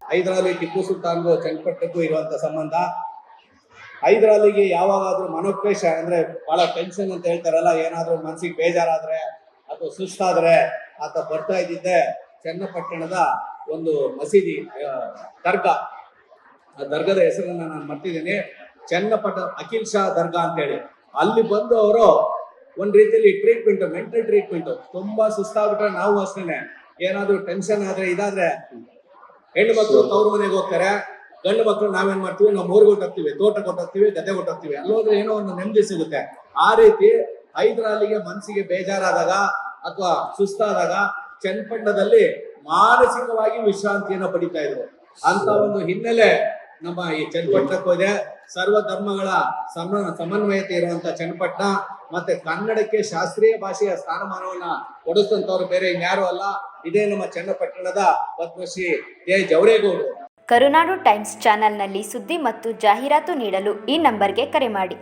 ಹೈದರಾಲಿ ಟಿಪ್ಪು ಸುಲ್ತಾನ್ಗೂ ಚನ್ನಪಟ್ಟಣಕ್ಕೂ ಇರುವಂತ ಸಂಬಂಧ. ಹೈದರಾಲಿಗೆ ಯಾವಾಗಾದ್ರೂ ಮನೋಕ್ಲೇಶ ಅಂದ್ರೆ ಬಹಳ ಟೆನ್ಷನ್ ಅಂತ ಹೇಳ್ತಾರಲ್ಲ, ಏನಾದ್ರೂ ಮನ್ಸಿಗೆ ಬೇಜಾರಾದ್ರೆ ಅಥವಾ ಸುಸ್ತಾದ್ರೆ ಆತ ಬರ್ತಾ ಇದ್ದಿದ್ದೆ ಚನ್ನಪಟ್ಟಣದ ಒಂದು ಮಸೀದಿ ದರ್ಗಾ. ಆ ದರ್ಗಾದ ಹೆಸರನ್ನ ನಾನು ಮರ್ತಿದ್ದೀನಿ, ಚನ್ನಪಟ್ಟಣ ಅಖಿಲ್ ಶಾ ದರ್ಗಾ ಅಂತ ಹೇಳಿ. ಅಲ್ಲಿ ಬಂದು ಅವರು ಒಂದ್ ರೀತಿಯಲ್ಲಿ ಟ್ರೀಟ್ಮೆಂಟ್, ಮೆಂಟಲ್ ಟ್ರೀಟ್ಮೆಂಟ್. ತುಂಬಾ ಸುಸ್ತಾಗ್ಬಿಟ್ರೆ ನಾವು ಅಷ್ಟೇನೆ, ಏನಾದ್ರೂ ಟೆನ್ಷನ್ ಆದ್ರೆ ಇದಾದ್ರೆ ಹೆಣ್ಣು ಮಕ್ಕಳು ತವ್ರ ಮನೆಗೆ ಹೋಗ್ತಾರೆ, ಗಂಡು ಮಕ್ಕಳು ನಾವೇನ್ ಮಾಡ್ತೀವಿ, ನಾವು ಊರಿಗೆ ಹೊಟ್ಟೋಗ್ತೀವಿ, ತೋಟ ಕೊಟ್ಟೋಗ್ತೀವಿ, ಗದ್ದೆ ಕೊಟ್ಟೋಗ್ತೀವಿ, ಅಲ್ಲೋದ್ರೆ ಏನೋ ಒಂದು ನೆಮ್ಮದಿ ಸಿಗುತ್ತೆ. ಆ ರೀತಿ ಹೈದರಾಲಿಗೆ ಮನಸ್ಸಿಗೆ ಬೇಜಾರಾದಾಗ ಅಥವಾ ಸುಸ್ತಾದಾಗ ಚನ್ನಪಟ್ಟಣದಲ್ಲಿ ಮಾನಸಿಕವಾಗಿ ವಿಶ್ರಾಂತಿಯನ್ನ ಪಡಿತಾ ಇದ್ರು. ಅಂತ ಒಂದು ಹಿನ್ನೆಲೆ ನಮ್ಮ ಈ ಚನ್ನಪಟ್ಟಣಕ್ಕೆ ಹೋದೆ. ಸರ್ವ ಧರ್ಮಗಳ ಸಮನ್ವಯತೆ ಇರುವಂತ ಚನ್ನಪಟ್ಟಣ, ಮತ್ತೆ ಕನ್ನಡಕ್ಕೆ ಶಾಸ್ತ್ರೀಯ ಭಾಷೆಯ ಸ್ಥಾನಮಾನವನ್ನ ಕೊಡಿಸಿದಂತವ್ರು ಬೇರೆ ಇನ್ಯಾರು ಅಲ್ಲ, ಇದೇ ನಮ್ಮ ಚನ್ನಪಟ್ಟಣದ ಪದ್ಮಶ್ರೀ ಜೆ ಜವರೇಗೌಡರು. ಕರುನಾಡು ಟೈಮ್ಸ್ ಚಾನೆಲ್ನಲ್ಲಿ ಸುದ್ದಿ ಮತ್ತು ಜಾಹೀರಾತು ನೀಡಲು ಈ ನಂಬರ್ಗೆ ಕರೆ ಮಾಡಿ.